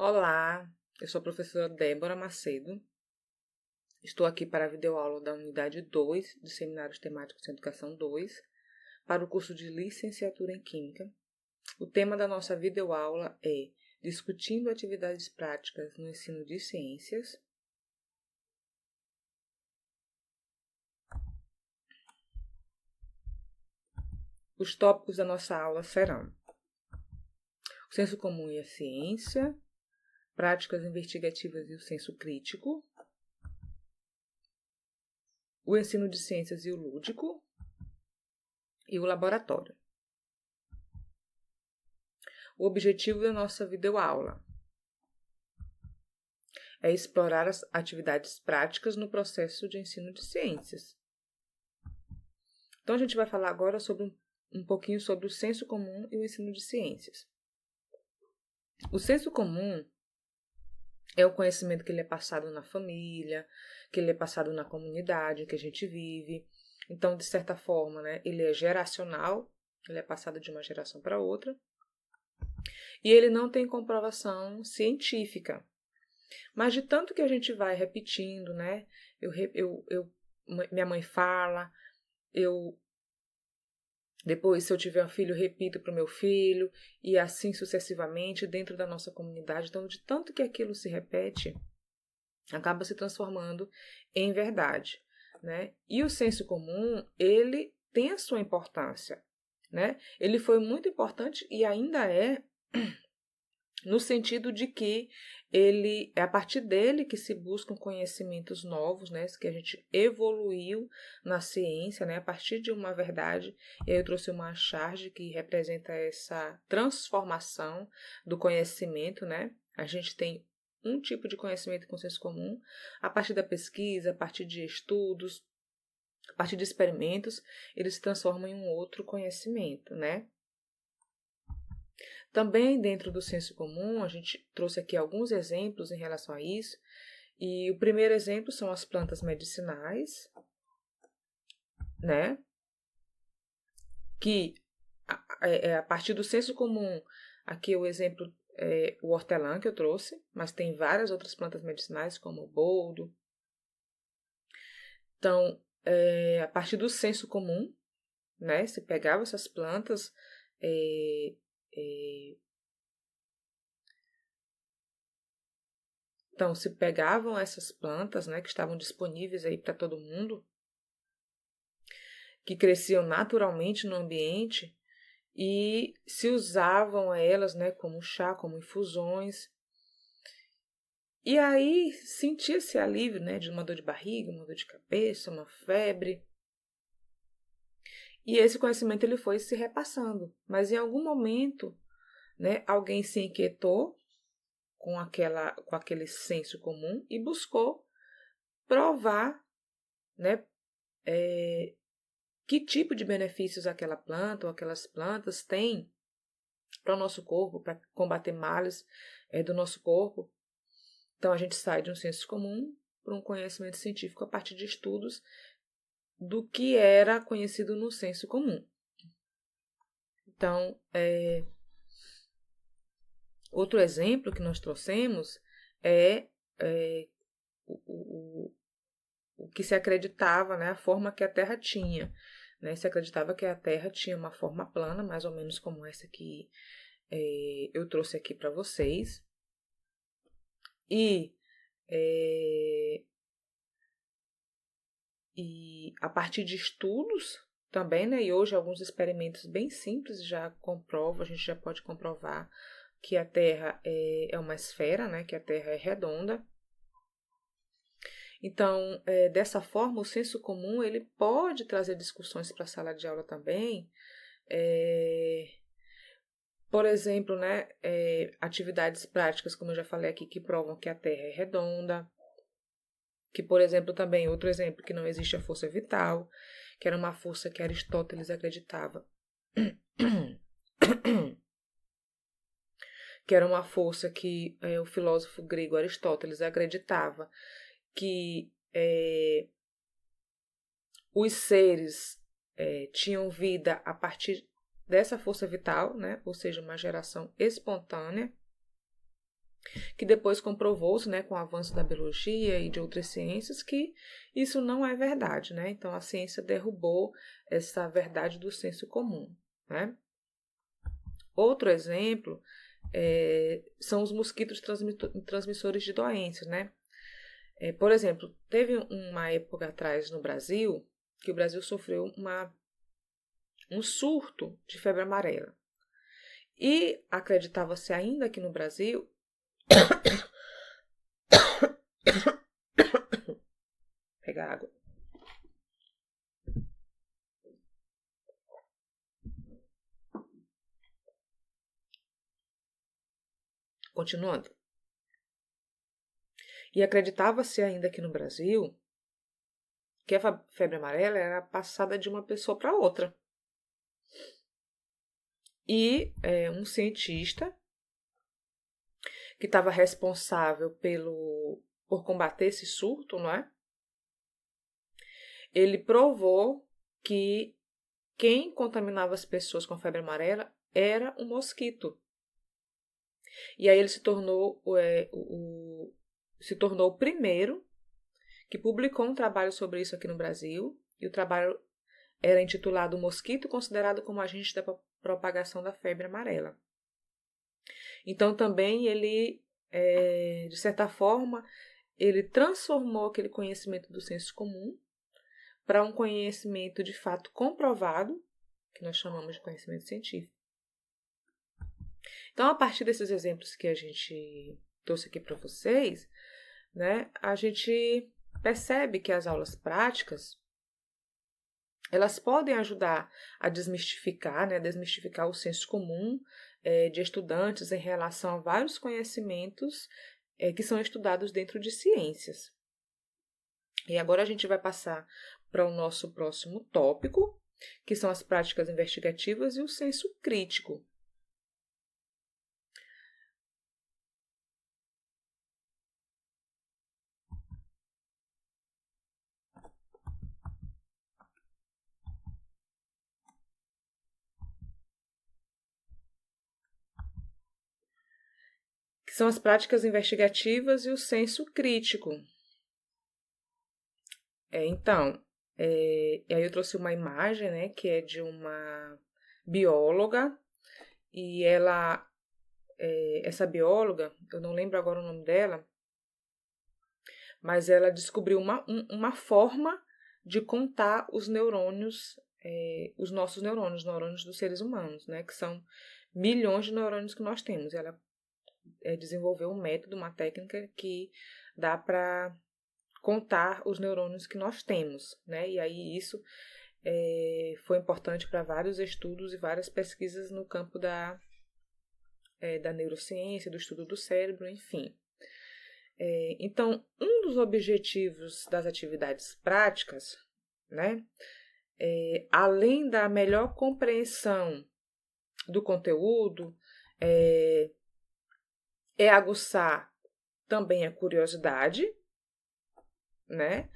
Olá, eu sou a professora Débora Macedo. Estou aqui para a videoaula da unidade 2 de Seminários Temáticos em Educação 2, para o curso de Licenciatura em Química. O tema da nossa videoaula é Discutindo atividades práticas no ensino de ciências. Os tópicos da nossa aula serão o senso comum e a ciência, práticas investigativas e o senso crítico, o ensino de ciências e o lúdico e o laboratório. O objetivo da nossa videoaula é explorar as atividades práticas no processo de ensino de ciências. Então, a gente vai falar agora sobre um pouquinho sobre o senso comum e o ensino de ciências. O senso comum é o conhecimento que ele é passado na família, que ele é passado na comunidade que a gente vive. Então, de certa forma, ele é geracional, ele é passado de uma geração para outra. E ele não tem comprovação científica. Mas de tanto que a gente vai repetindo, minha mãe fala, depois, se eu tiver um filho, eu repito para o meu filho, e assim sucessivamente dentro da nossa comunidade. Então, de tanto que aquilo se repete, acaba se transformando em verdade, né? E o senso comum, ele tem a sua importância, né? Ele foi muito importante e ainda é, no sentido de que ele é a partir dele que se buscam conhecimentos novos, né, que a gente evoluiu na ciência, né, a partir de uma verdade. Eu trouxe uma charge que representa essa transformação do conhecimento, né? A gente tem um tipo de conhecimento com senso comum, a partir da pesquisa, a partir de estudos, a partir de experimentos, eles se transformam em um outro conhecimento, né? Também dentro do senso comum, a gente trouxe aqui alguns exemplos em relação a isso. E o primeiro exemplo são as plantas medicinais, né? Que a partir do senso comum, aqui o exemplo é o hortelã que eu trouxe, mas tem várias outras plantas medicinais, como o boldo. Então, a partir do senso comum, né? Se pegava essas plantas, Então, se pegavam essas plantas, né, que estavam disponíveis aí para todo mundo, que cresciam naturalmente no ambiente, e se usavam elas, né, como chá, como infusões. E aí sentia-se alívio, né, de uma dor de barriga, uma dor de cabeça, uma febre. E esse conhecimento ele foi se repassando, mas em algum momento, né, alguém se inquietou com aquele senso comum e buscou provar, né, que tipo de benefícios aquela planta ou aquelas plantas têm para o nosso corpo, para combater males do nosso corpo. Então, a gente sai de um senso comum para um conhecimento científico a partir de estudos do que era conhecido no senso comum. Então, outro exemplo que nós trouxemos é o que se acreditava, né, a forma que a Terra tinha. Né? Se acreditava que a Terra tinha uma forma plana, mais ou menos como essa que eu trouxe aqui para vocês. E a partir de estudos também, né? E hoje alguns experimentos bem simples já comprovam, a gente já pode comprovar que a Terra é uma esfera, né? Que a Terra é redonda. Então, dessa forma, o senso comum ele pode trazer discussões para a sala de aula também. Por exemplo, né, atividades práticas, como eu já falei aqui, que provam que a Terra é redonda. Que, por exemplo, também, outro exemplo, que não existe a força vital, que era uma força que Aristóteles acreditava. Que era uma força que o filósofo grego Aristóteles acreditava que os seres tinham vida a partir dessa força vital, né? Ou seja, uma geração espontânea. que depois comprovou-se, né, com o avanço da biologia e de outras ciências, que isso não é verdade, né? Então a ciência derrubou essa verdade do senso comum, né? Outro exemplo são os mosquitos transmissores de doenças, né? Por exemplo, teve uma época atrás no Brasil que o Brasil sofreu um surto de febre amarela. E acreditava-se ainda aqui no Brasil pegar água. Continuando. E acreditava-se ainda aqui no Brasil que a febre amarela era passada de uma pessoa para outra. E um cientista que estava responsável por combater esse surto, não é? Ele provou que quem contaminava as pessoas com febre amarela era um mosquito. E aí ele se tornou o primeiro que publicou um trabalho sobre isso aqui no Brasil. E o trabalho era intitulado Mosquito considerado como agente da propagação da febre amarela. Então também ele, de certa forma, ele transformou aquele conhecimento do senso comum para um conhecimento de fato comprovado, que nós chamamos de conhecimento científico. Então, a partir desses exemplos que a gente trouxe aqui para vocês, né, a gente percebe que as aulas práticas elas podem ajudar a desmistificar, né, desmistificar o senso comum de estudantes em relação a vários conhecimentos que são estudados dentro de ciências. E agora a gente vai passar para o nosso próximo tópico, que são as práticas investigativas e o senso crítico. Que são as práticas investigativas e o senso crítico. Então, e aí eu trouxe uma imagem, né, que é de uma bióloga, e essa bióloga, eu não lembro agora o nome dela, mas ela descobriu uma forma de contar os neurônios, os nossos neurônios dos seres humanos, né, que são milhões de neurônios que nós temos. Ela desenvolveu um método, uma técnica que dá para contar os neurônios que nós temos, né? E aí isso foi importante para vários estudos e várias pesquisas no campo da neurociência, do estudo do cérebro, enfim. Então, um dos objetivos das atividades práticas, né, além da melhor compreensão do conteúdo, é aguçar também a curiosidade, né?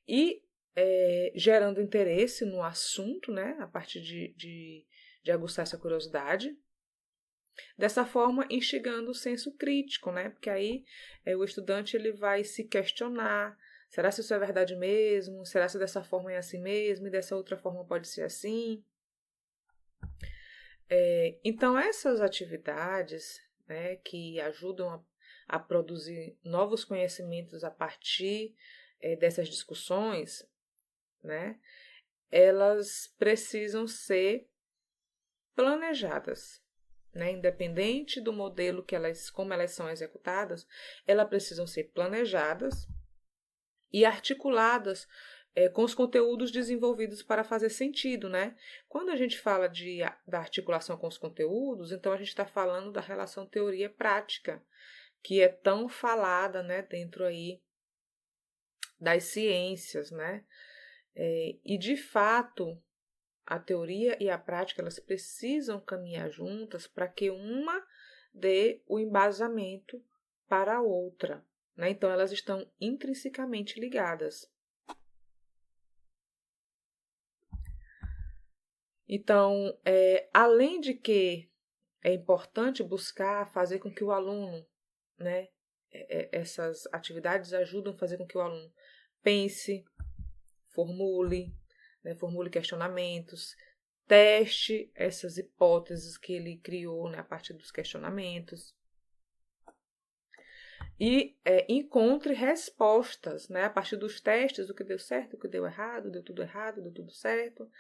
E gerando interesse no assunto, né? A partir de aguçar essa curiosidade. Dessa forma, instigando o senso crítico, né? Porque aí o estudante ele vai se questionar: será se isso é verdade mesmo? Será se dessa forma é assim mesmo? E dessa outra forma pode ser assim? Então, essas atividades, né, que ajudam a produzir novos conhecimentos a partir dessas discussões, né, elas precisam ser planejadas, né, independente do modelo como elas são executadas, elas precisam ser planejadas e articuladas com os conteúdos desenvolvidos para fazer sentido, né? Quando a gente fala da articulação com os conteúdos, então a gente está falando da relação teoria-prática, que é tão falada, né, dentro aí das ciências, né? E de fato, a teoria e a prática elas precisam caminhar juntas para que uma dê o embasamento para a outra, né? Então elas estão intrinsecamente ligadas. Então, além de que é importante buscar fazer com que o aluno, né? Essas atividades ajudam a fazer com que o aluno pense, formule, né? Formule questionamentos, teste essas hipóteses que ele criou, né? A partir dos questionamentos. E encontre respostas, né? A partir dos testes, o que deu certo, o que deu errado, deu tudo certo.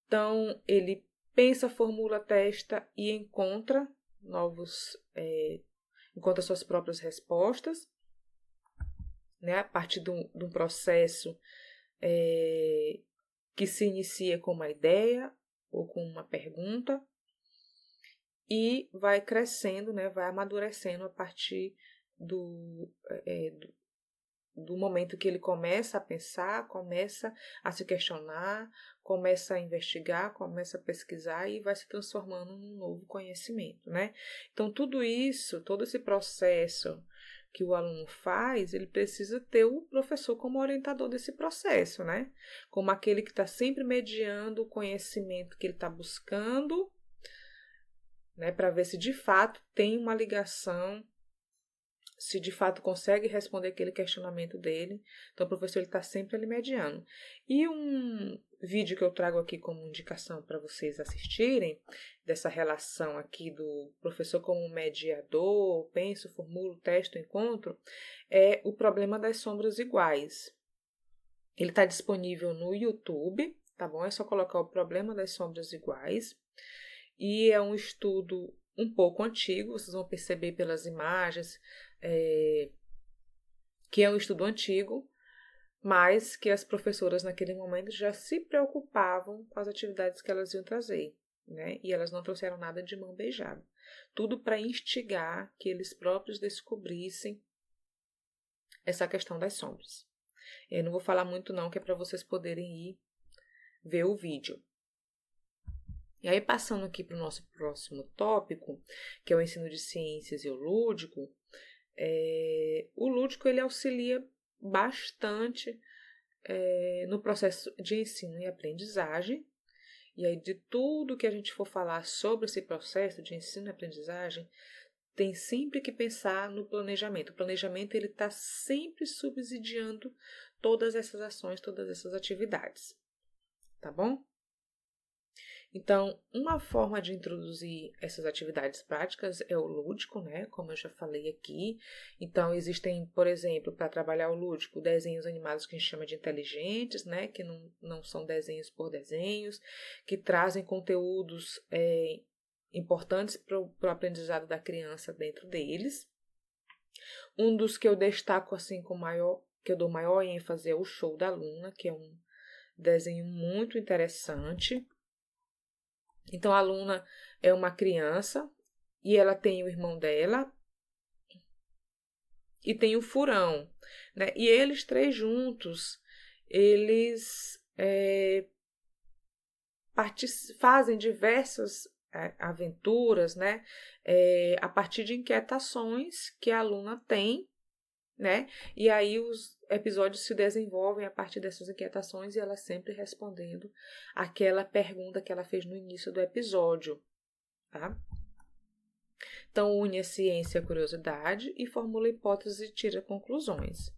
Então, ele pensa, formula, testa e encontra encontra suas próprias respostas, né? A partir de um processo que se inicia com uma ideia ou com uma pergunta e vai crescendo, né? Vai amadurecendo a partir do momento que ele começa a pensar, começa a se questionar, começa a investigar, começa a pesquisar e vai se transformando num novo conhecimento, né? Então, tudo isso, todo esse processo que o aluno faz, ele precisa ter o professor como orientador desse processo, né? Como aquele que está sempre mediando o conhecimento que ele está buscando, né? Para ver se de fato tem uma ligação, se de fato consegue responder aquele questionamento dele. Então, o professor está sempre ali mediando. E um vídeo que eu trago aqui como indicação para vocês assistirem, dessa relação aqui do professor como mediador, penso, formulo, testo, encontro, é o problema das sombras iguais. Ele está disponível no YouTube, tá bom? É só colocar o problema das sombras iguais. E é um estudo um pouco antigo, vocês vão perceber pelas imagens, que é um estudo antigo, mas que as professoras naquele momento já se preocupavam com as atividades que elas iam trazer, né? E elas não trouxeram nada de mão beijada. Tudo para instigar que eles próprios descobrissem essa questão das sombras. Eu não vou falar muito não, que é para vocês poderem ir ver o vídeo. E aí, passando aqui para o nosso próximo tópico, que é o ensino de ciências e o lúdico, o lúdico ele auxilia bastante no processo de ensino e aprendizagem. E aí, de tudo que a gente for falar sobre esse processo de ensino e aprendizagem, tem sempre que pensar no planejamento. O planejamento ele está sempre subsidiando todas essas ações, todas essas atividades. Tá bom? Então, uma forma de introduzir essas atividades práticas é o lúdico, né? Como eu já falei aqui. Então, existem, por exemplo, para trabalhar o lúdico, desenhos animados que a gente chama de inteligentes, né? Que não são desenhos por desenhos, que trazem conteúdos importantes para o aprendizado da criança dentro deles. Um dos que eu destaco assim que eu dou maior ênfase é o Show da Luna, que é um desenho muito interessante. Então, a aluna é uma criança e ela tem o irmão dela e tem o Furão, né? E eles três juntos, eles fazem diversas aventuras, né? A partir de inquietações que a aluna tem, né? E aí os episódios se desenvolvem a partir dessas inquietações e ela sempre respondendo aquela pergunta que ela fez no início do episódio, tá? Então, une a ciência e a curiosidade e formula hipóteses e tira conclusões.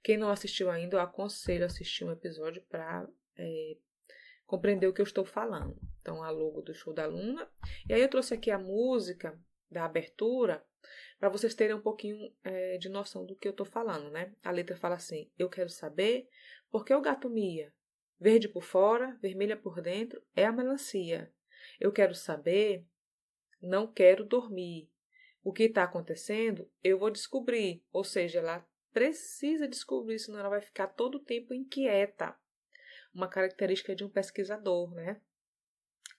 Quem não assistiu ainda, eu aconselho a assistir um episódio para compreender o que eu estou falando. Então, a logo do Show da Luna. E aí eu trouxe aqui a música da abertura para vocês terem um pouquinho de noção do que eu estou falando, né? A letra fala assim: eu quero saber por que o gato mia. Verde por fora, vermelha por dentro, é a melancia. Eu quero saber, não quero dormir. O que está acontecendo, eu vou descobrir. Ou seja, ela precisa descobrir, senão ela vai ficar todo o tempo inquieta. Uma característica de um pesquisador, né?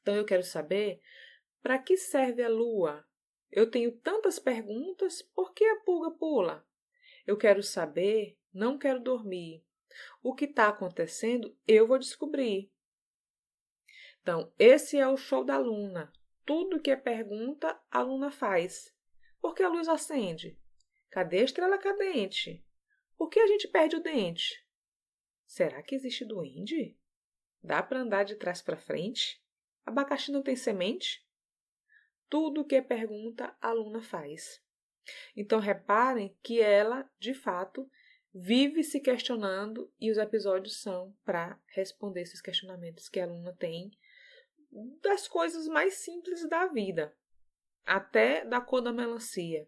Então, eu quero saber para que serve a lua? Eu tenho tantas perguntas, por que a pulga pula? Eu quero saber, não quero dormir. O que está acontecendo, eu vou descobrir. Então, esse é o show da Luna. Tudo que é pergunta, a Luna faz. Por que a luz acende? Cadê a estrela cadente? Por que a gente perde o dente? Será que existe duende? Dá para andar de trás para frente? Abacaxi não tem semente? Tudo que é pergunta, a Luna faz. Então, reparem que ela, de fato, vive se questionando e os episódios são para responder esses questionamentos que a aluna tem das coisas mais simples da vida, até da cor da melancia.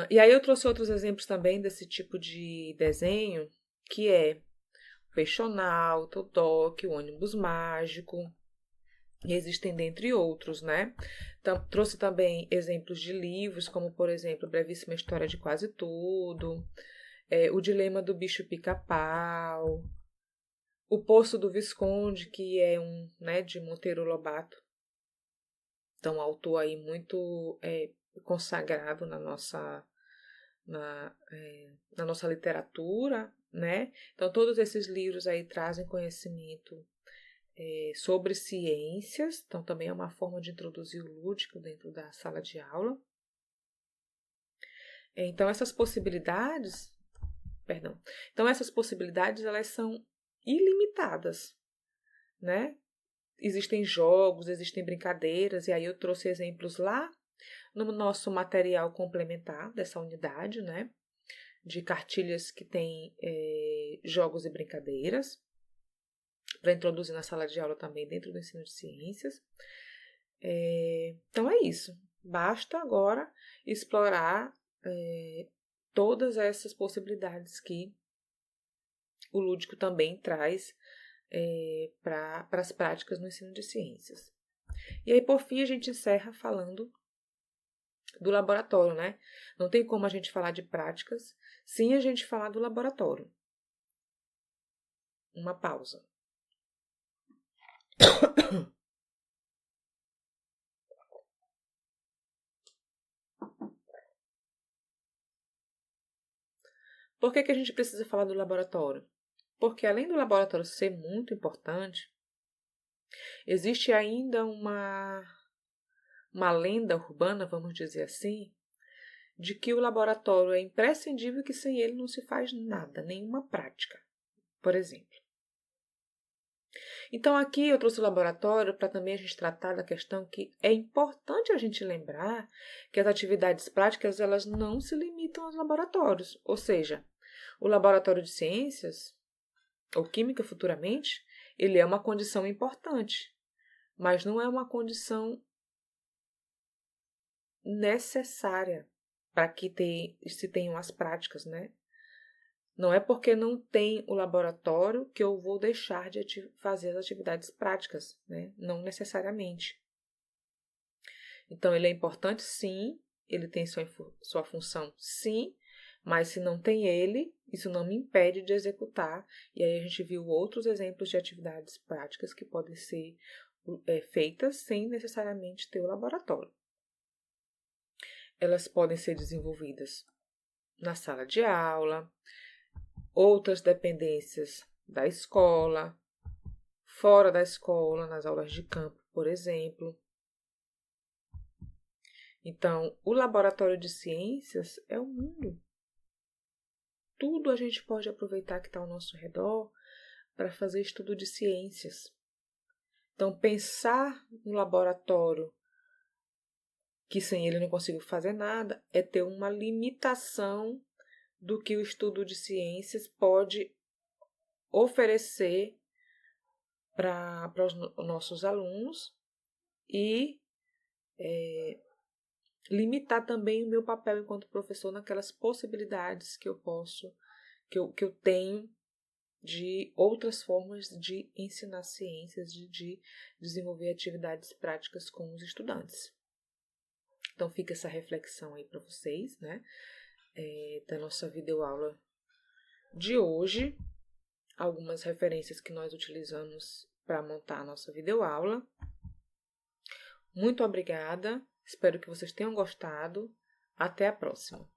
E aí eu trouxe outros exemplos também desse tipo de desenho, que é o Peixonauta, o Toque, o Ônibus Mágico, e existem dentre outros, né? Então, trouxe também exemplos de livros, como, por exemplo, Brevíssima História de Quase Tudo, O Dilema do Bicho Pica-Pau, O Poço do Visconde, que é né, de Monteiro Lobato. Então, um autor aí muito consagrado na nossa literatura, né? Então, todos esses livros aí trazem conhecimento sobre ciências, então também é uma forma de introduzir o lúdico dentro da sala de aula. Então, essas possibilidades, elas são ilimitadas, né? Existem jogos, existem brincadeiras, e aí eu trouxe exemplos lá no nosso material complementar dessa unidade, né? De cartilhas que tem jogos e brincadeiras, para introduzir na sala de aula também dentro do ensino de ciências. Então é isso. Basta agora explorar todas essas possibilidades que o lúdico também traz para as práticas no ensino de ciências. E aí, por fim, a gente encerra falando do laboratório, né? Não tem como a gente falar de práticas sem a gente falar do laboratório. Uma pausa. Por que a gente precisa falar do laboratório? Porque além do laboratório ser muito importante, existe ainda uma lenda urbana, vamos dizer assim, de que o laboratório é imprescindível e que sem ele não se faz nada, nenhuma prática, por exemplo. Então aqui eu trouxe o laboratório para também a gente tratar da questão que é importante a gente lembrar que as atividades práticas elas não se limitam aos laboratórios, ou seja, o laboratório de ciências ou química futuramente, ele é uma condição importante, mas não é uma condição necessária para que se tenham as práticas, né? Não é porque não tem o laboratório que eu vou deixar de fazer as atividades práticas, né? Não necessariamente. Então, ele é importante, sim, ele tem sua função, sim, mas se não tem ele, isso não me impede de executar. E aí a gente viu outros exemplos de atividades práticas que podem ser feitas sem necessariamente ter o laboratório. Elas podem ser desenvolvidas na sala de aula, outras dependências da escola, fora da escola, nas aulas de campo, por exemplo. Então, o laboratório de ciências é o mundo. Tudo a gente pode aproveitar que está ao nosso redor para fazer estudo de ciências. Então, pensar no laboratório que sem ele não consigo fazer nada é ter uma limitação do que o estudo de ciências pode oferecer para os nossos alunos e limitar também o meu papel enquanto professor naquelas possibilidades que eu tenho de outras formas de ensinar ciências, de desenvolver atividades práticas com os estudantes. Então fica essa reflexão aí para vocês, né? Da nossa videoaula de hoje, algumas referências que nós utilizamos para montar a nossa videoaula. Muito obrigada, espero que vocês tenham gostado. Até a próxima!